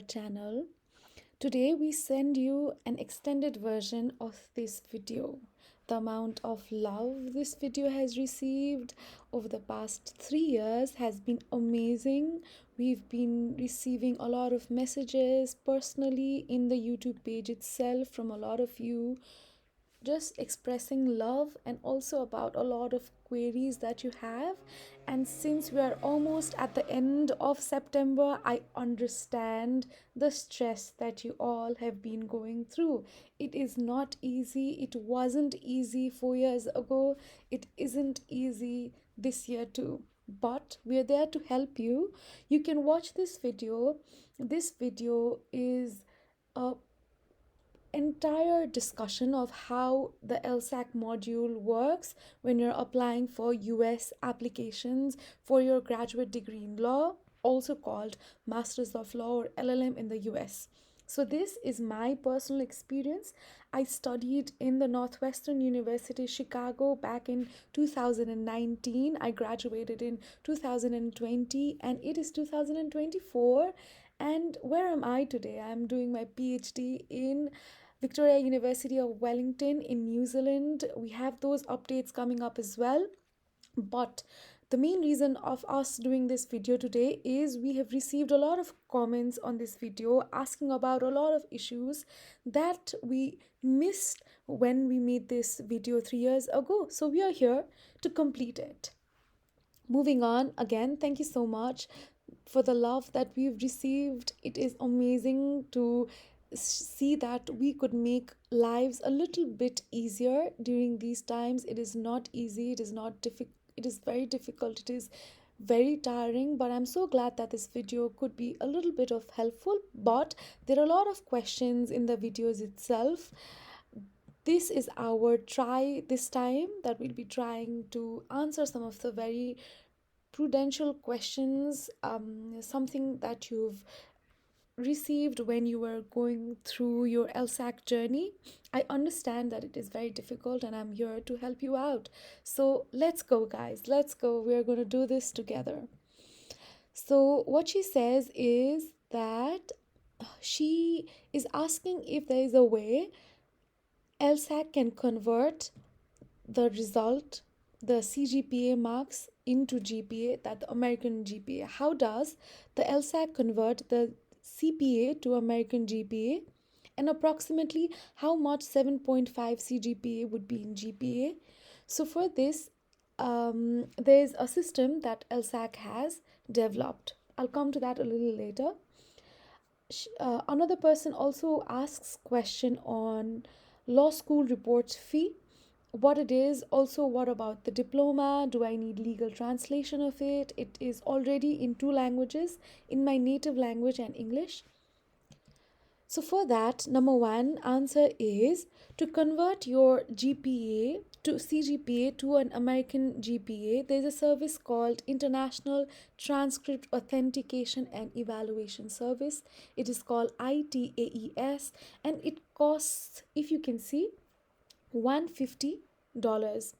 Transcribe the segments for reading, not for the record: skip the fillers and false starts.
channel. Today we send you an extended version of this video. The amount of love this video has received over the past 3 years has been amazing. We've been receiving a lot of messages personally in the YouTube page itself from a lot of you, just expressing love and also about a lot of queries that you have. And since we are almost at the end of September, I understand the stress that you all have been going through. It is not easy. It wasn't easy 4 years ago. It isn't easy this year too. But we're there to help you. You can watch this video. This video is a entire discussion of how the LSAC module works when you're applying for US applications for your graduate degree in law, also called Masters of Law or LLM in the US. So this is my personal experience. I studied in the Northwestern University Chicago back in 2019. I graduated in 2020 and it is 2024. And where am I today? I'm doing my PhD in Victoria University of Wellington in New Zealand. We have those updates coming up as well. But the main reason of us doing this video today is we have received a lot of comments on this video asking about a lot of issues that we missed when we made this video 3 years ago. So we are here to complete it. Moving on, again, thank you so much for the love that we've received. It is amazing to see that we could make lives a little bit easier during these times. It is not easy, it is not difficult, it is very difficult, it is very tiring, but I'm so glad that this video could be a little bit of helpful. But there are a lot of questions in the videos itself. This is our try this time that we'll be trying to answer some of the very prudential questions, something that you've received when you were going through your LSAC journey. I understand that it is very difficult and I'm here to help you out. So let's go, guys. Let's go. We're going to do this together. So, what she says is that she is asking if there is a way LSAC can convert the result, the CGPA marks, into GPA, that the American GPA. How does the LSAC convert the CPA to American GPA, and approximately how much 7.5 CGPA would be in GPA? So for this, there's a system that LSAC has developed. I'll come to that a little later. Another person also asks question on law school reports fee, what it is, also what about the diploma, do I need legal translation of it? It is already in 2 languages, in my native language and English. So for that, number one answer is to convert your GPA to CGPA to an American GPA. There's a service called International Transcript Authentication and Evaluation Service. It is called ITAES, and it costs, if you can see, $150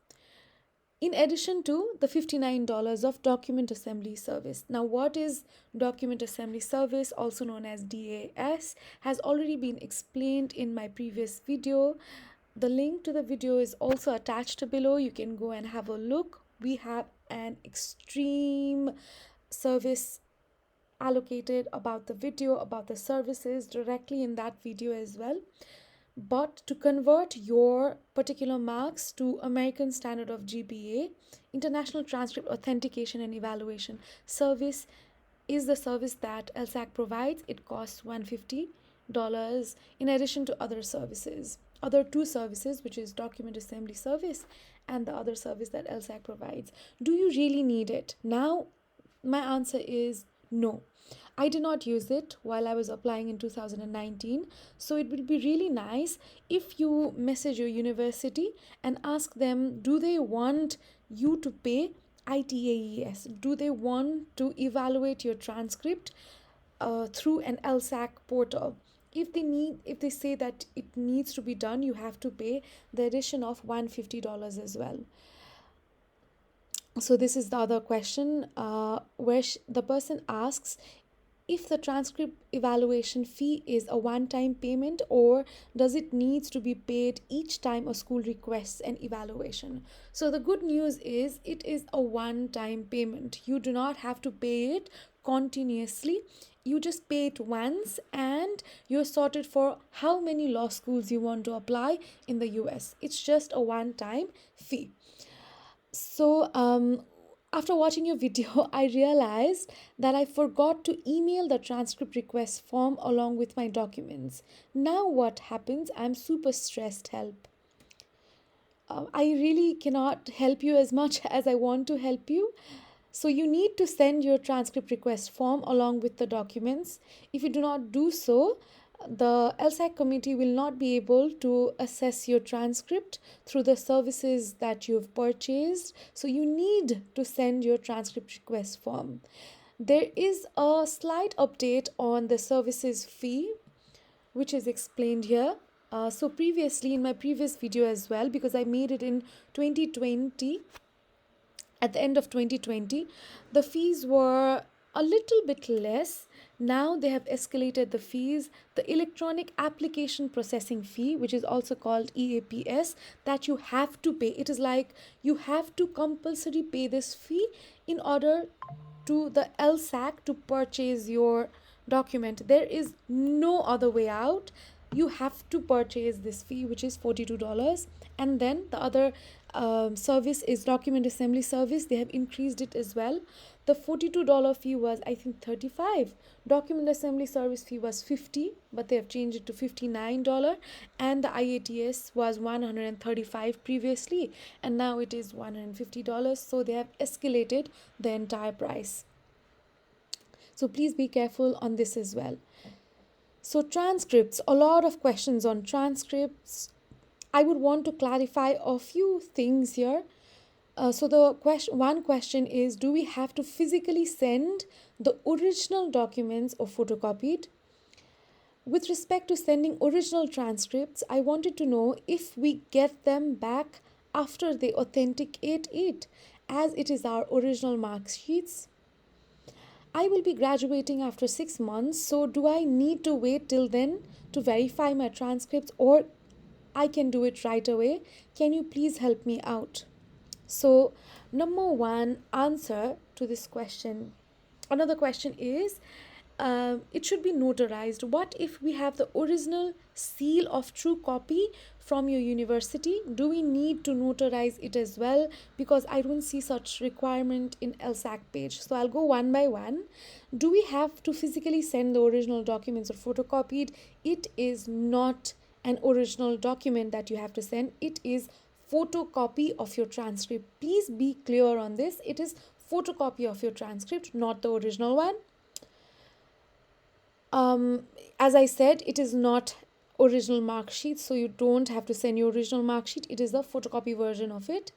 in addition to the $59 of document assembly service. Now, what is document assembly service, also known as DAS, has already been explained in my previous video. The link to the video is also attached below. You can go and have a look. We have an extreme service allocated about the video, about the services directly in that video as well. But to convert your particular marks to American standard of GPA, International Transcript Authentication and Evaluation Service is the service that LSAC provides. It costs $150 in addition to other services, other 2 services, which is document assembly service and the other service that LSAC provides. Do you really need it? Now, my answer is no. I did not use it while I was applying in 2019. So it would be really nice if you message your university and ask them, do they want you to pay ITAES? Do they want to evaluate your transcript through an LSAC portal? If they say that it needs to be done, you have to pay the addition of $150 as well. So this is the other question, where the person asks if the transcript evaluation fee is a one-time payment or does it needs to be paid each time a school requests an evaluation. So the good news is it is a one-time payment. You do not have to pay it continuously. You just pay it once and you're sorted for how many law schools you want to apply in the US. It's just a one-time fee. So, after watching your video, I realized that I forgot to email the transcript request form along with my documents. Now, what happens? I'm super stressed. Help. I really cannot help you as much as I want to help you. So, you need to send your transcript request form along with the documents. If you do not do so, the LSAC committee will not be able to assess your transcript through the services that you've purchased. So you need to send your transcript request form. There is a slight update on the services fee, which is explained here. So previously, in my previous video as well, because I made it in 2020, at the end of 2020, the fees were a little bit less. Now they have escalated the fees. The electronic application processing fee, which is also called EAPS, that you have to pay. It is like you have to compulsory pay this fee in order to the LSAC to purchase your document. There is no other way out. You have to purchase this fee, which is $42. And then the other service is document assembly service. They have increased it as well. The $42 fee was, I think, $35. Document assembly service fee was $50, but they have changed it to $59. And the IATS was $135 previously, and now it is $150. So they have escalated the entire price. So please be careful on this as well. So transcripts, a lot of questions on transcripts. I would want to clarify a few things here. So the one question is, do we have to physically send the original documents or photocopied? With respect to sending original transcripts, I wanted to know if we get them back after they authenticate it, as it is our original mark sheets. I will be graduating after 6 months, so do I need to wait till then to verify my transcripts, or I can do it right away? Can you please help me out? So, number one answer to this question. Another question is, it should be notarized. What if we have the original seal of true copy from your university? Do we need to notarize it as well? Because I don't see such requirement in LSAC page. So I'll go one by one. Do we have to physically send the original documents or photocopied? It is not an original document that you have to send. It is photocopy of your transcript. Please be clear on this. It is photocopy of your transcript, not the original one. As I said, it is not original mark sheet, so you don't have to send your original mark sheet. It is the photocopy version of it.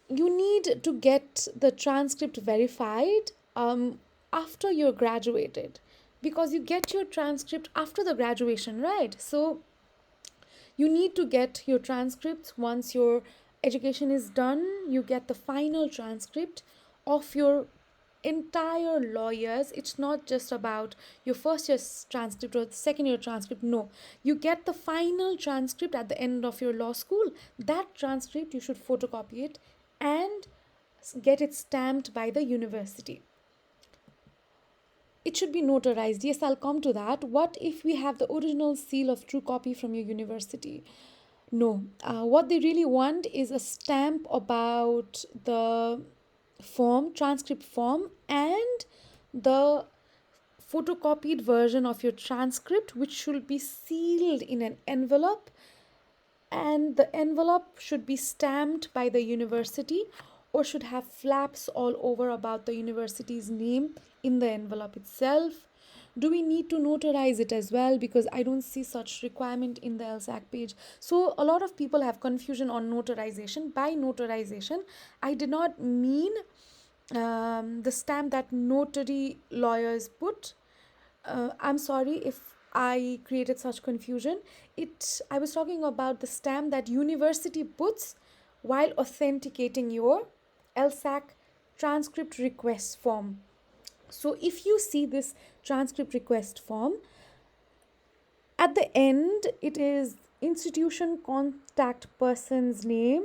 You need to get the transcript verified after you're graduated, because you get your transcript after the graduation, right? So you need to get your transcripts once your education is done. You get the final transcript of your entire law years. It's not just about your first year's transcript or the second year transcript. No, you get the final transcript at the end of your law school. That transcript, you should photocopy it and get it stamped by the university. It should be notarized. Yes, I'll come to that. What if we have the original seal of true copy from your university? No. What they really want is a stamp about the form, transcript form, and the photocopied version of your transcript, which should be sealed in an envelope, and the envelope should be stamped by the university or should have flaps all over about the university's name in the envelope itself. Do we need to notarize it as well? Because I don't see such requirement in the LSAC page. So a lot of people have confusion on notarization. By notarization, I did not mean the stamp that notary lawyers put. I'm sorry if I created such confusion. I was talking about the stamp that university puts while authenticating your LSAC transcript request form. So if you see this transcript request form, at the end, it is institution contact person's name,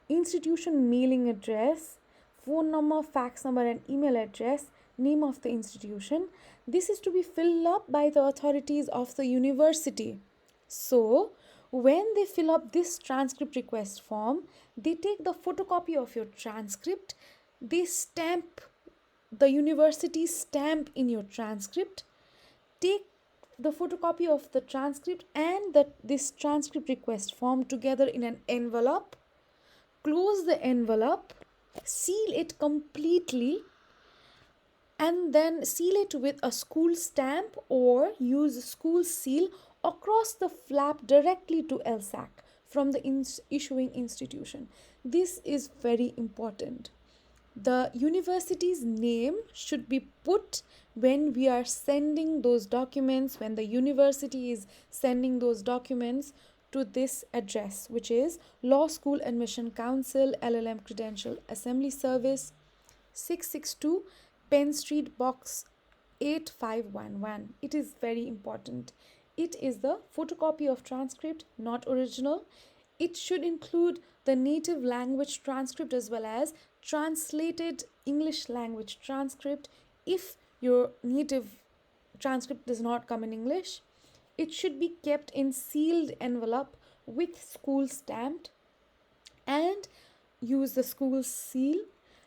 institution mailing address, phone number, fax number, and email address, name of the institution. This is to be filled up by the authorities of the university. So, when they fill up this transcript request form, they take the photocopy of your transcript, they stamp the university stamp in your transcript, take the photocopy of the transcript and this transcript request form together in an envelope, close the envelope, seal it completely, and then seal it with a school stamp or use school seal across the flap directly to Lsac from the issuing institution. This is very important. The university's name should be put when we are sending those documents, when the university is sending those documents to this address, which is Law School Admission Council, LL.M Credential Assembly Service, 662 Penn Street, Box 8511. It is very important. It is the photocopy of transcript, not original. It should include the native language transcript as well as translated English language transcript if your native transcript does not come in English. It should be kept in sealed envelope with school stamped and use the school seal.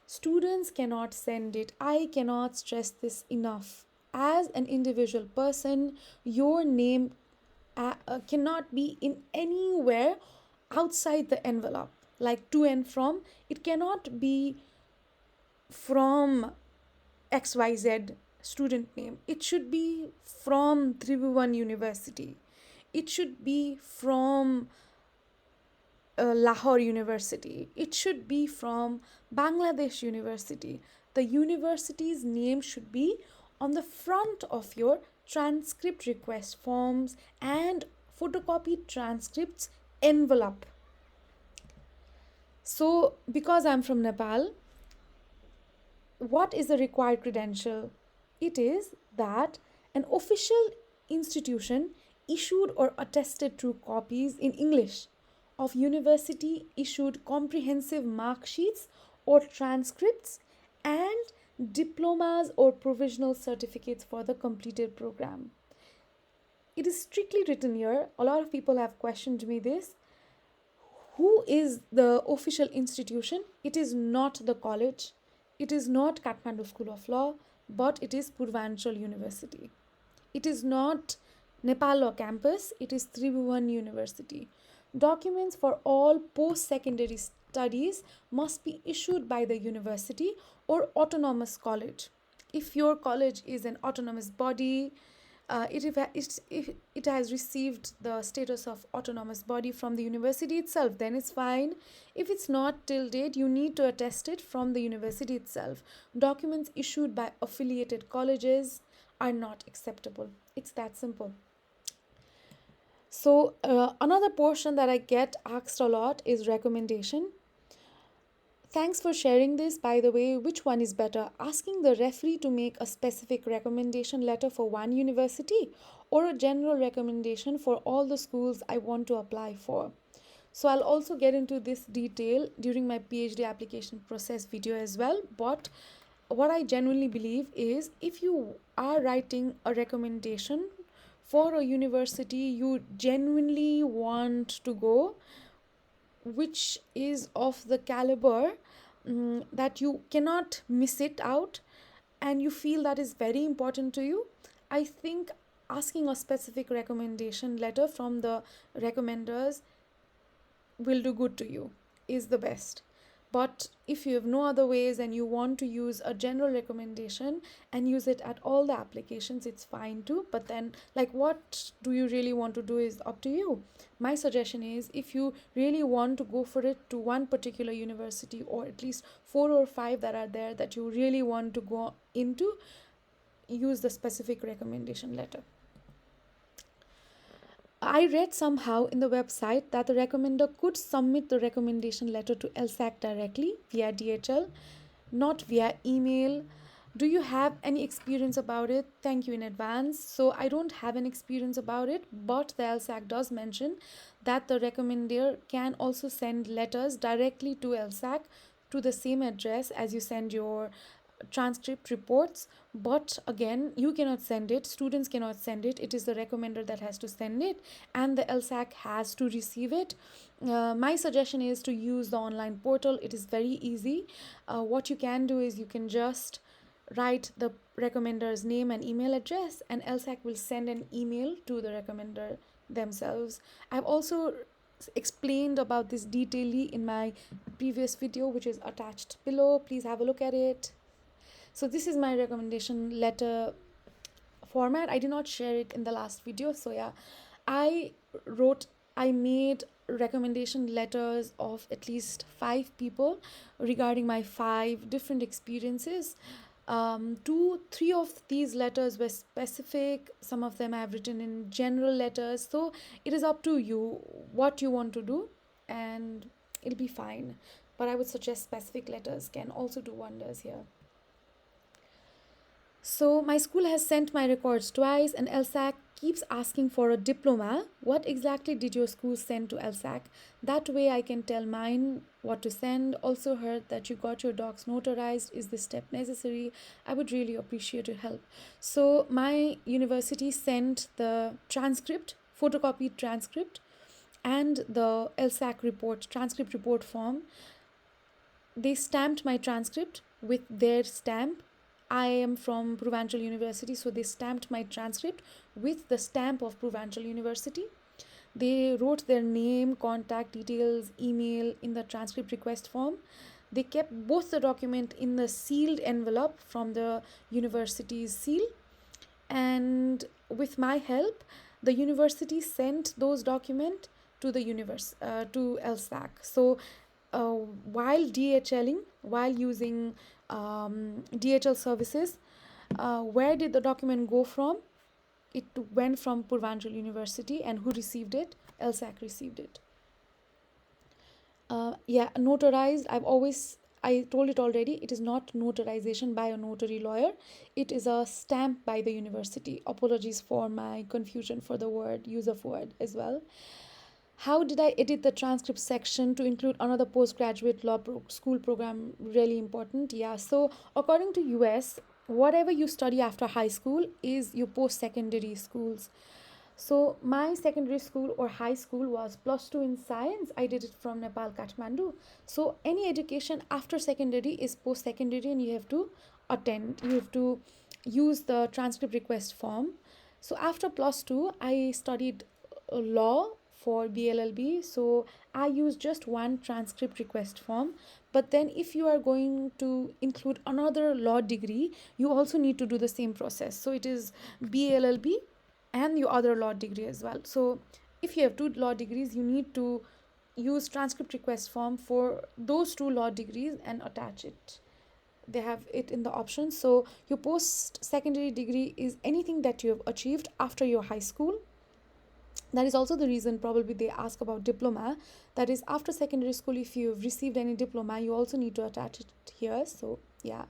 Students cannot send it. I cannot stress this enough. As an individual person, your name cannot be in anywhere outside the envelope, like to and from. It cannot be from XYZ student name. It should be from Tribhuvan University. It should be from Lahore University. It should be from Bangladesh University. The university's name should be on the front of your transcript request forms and photocopied transcripts envelope. So, because I'm from Nepal, what is the required credential? It is that an official institution issued or attested true copies in English of university issued comprehensive mark sheets or transcripts and diplomas or provisional certificates for the completed program. It is strictly written here. A lot of people have questioned me this. Who is the official institution? It is not the college. It is not Kathmandu School of Law, but it is Purvanchal University. It is not Nepal Law Campus. It is Tribhuvan University. Documents for all post-secondary studies must be issued by the university or autonomous college. If your college is an autonomous body, it has received the status of autonomous body from the university itself, then it's fine. If it's not till date, you need to attest it from the university itself. Documents issued by affiliated colleges are not acceptable. It's that simple. So another portion that I get asked a lot is recommendation. Thanks for sharing this. By the way, which one is better? Asking the referee to make a specific recommendation letter for one university or a general recommendation for all the schools I want to apply for? So I'll also get into this detail during my PhD application process video as well. But what I genuinely believe is if you are writing a recommendation for a university you genuinely want to go, which is of the caliber that you cannot miss it out and you feel that is very important to you, I think asking a specific recommendation letter from the recommenders will do good to you, is the best. But if you have no other ways and you want to use a general recommendation and use it at all the applications, it's fine too. But then, like, what do you really want to do is up to you. My suggestion is if you really want to go for it to one particular university or at least 4 or 5 that are there that you really want to go into, use the specific recommendation letter. I read somehow in the website that the recommender could submit the recommendation letter to Lsac directly via DHL, not via email. Do you have any experience about it? Thank you in advance. So I don't have an experience about it, but the LSAC does mention that the recommender can also send letters directly to LSAC to the same address as you send your transcript reports. But again, you cannot send it, students cannot send it, it is the recommender that has to send it, and the LSAC has to receive it. My suggestion is to use the online portal. It is very easy. What you can do is you can just write the recommender's name and email address, and LSAC will send an email to the recommender themselves. I've also explained about this detailedly in my previous video, which is attached below. Please have a look at it. So this is my recommendation letter format. I did not share it in the last video. So yeah, I made recommendation letters of at least 5 people regarding my 5 different experiences. 3 of these letters were specific. Some of them I have written in general letters. So it is up to you what you want to do, and it'll be fine. But I would suggest specific letters can also do wonders here. So my school has sent my records twice, and LSAC keeps asking for a diploma. What exactly did your school send to LSAC? That way I can tell mine what to send. Also heard that you got your docs notarized. Is this step necessary? I would really appreciate your help. So my university sent the transcript, photocopied transcript, and the LSAC report, transcript report form. They stamped my transcript with their stamp. I am from Provincial University, so they stamped my transcript with the stamp of Provincial University. They wrote their name, contact details, email in the transcript request form. They kept both the document in the sealed envelope from the university's seal, and with my help, the university sent those documents to the to LSAC. So while DHLing, while using DHL services, where did the document go from? It went from Purvanchal University, and who received it? LSAC received it. Yeah, notarized. I told it already, it is not notarization by a notary lawyer. It is a stamp by the university. Apologies for my confusion for the use of word as well. How did I edit the transcript section to include another postgraduate law school program? Really important. Yeah, so according to US, whatever you study after high school is your post-secondary schools. So my secondary school or high school was +2 in science. I did it from Nepal, Kathmandu. So any education after secondary is post-secondary, and you have to use the transcript request form. So after +2, I studied law for BLLB. So I use just one transcript request form. But then if you are going to include another law degree, you also need to do the same process. So it is BLLB and your other law degree as well. So if you have 2 law degrees, you need to use transcript request form for those 2 law degrees and attach it. They have it in the options. So your post-secondary degree is anything that you have achieved after your high school. That is also the reason probably they ask about diploma. That is, after secondary school, if you've received any diploma, you also need to attach it here. So yeah.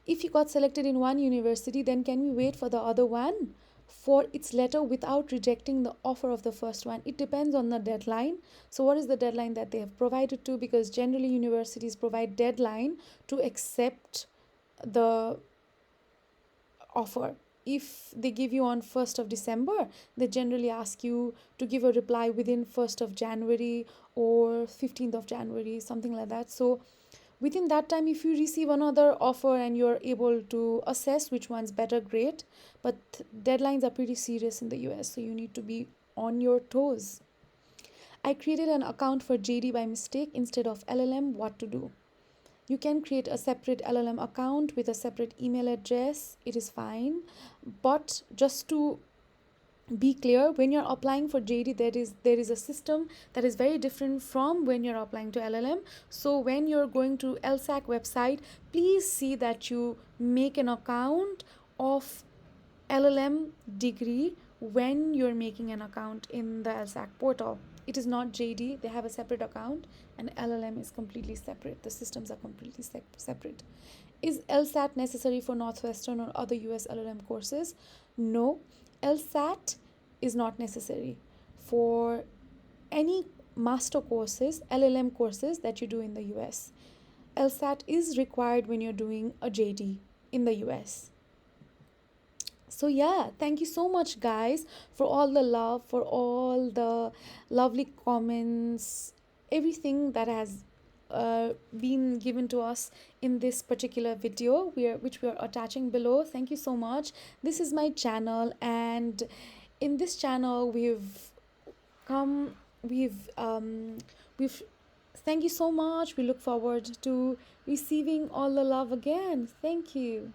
If you got selected in one university, then can we wait for the other one for its letter without rejecting the offer of the first one? It depends on the deadline. So what is the deadline that they have provided to? Because generally universities provide deadline to accept the offer. If they give you on 1st of December, they generally ask you to give a reply within 1st of January or 15th of January, something like that. So within that time, if you receive another offer and you're able to assess which one's better, great. But deadlines are pretty serious in the US, so you need to be on your toes. I created an account for JD by mistake instead of LL.M. What to do? You can create a separate LL.M account with a separate email address. It is fine. But just to be clear, when you're applying for JD, there is a system that is very different from when you're applying to LL.M. So when you're going to LSAC website, please see that you make an account of LL.M degree when you're making an account in the LSAC portal. it is not JD. They have a separate account, and LLM is completely separate. The systems are completely separate. Is LSAT necessary for Northwestern or other US LLM courses? No, LSAT is not necessary for any master courses, LLM courses that you do in the US. LSAT is required when you're doing a JD in the US. So yeah, thank you so much, guys, for all the love, for all the lovely comments, everything that has been given to us in this particular video, which we are attaching below. Thank you so much. This is my channel, and in this channel come we've thank you so much. We look forward to receiving all the love again. Thank you.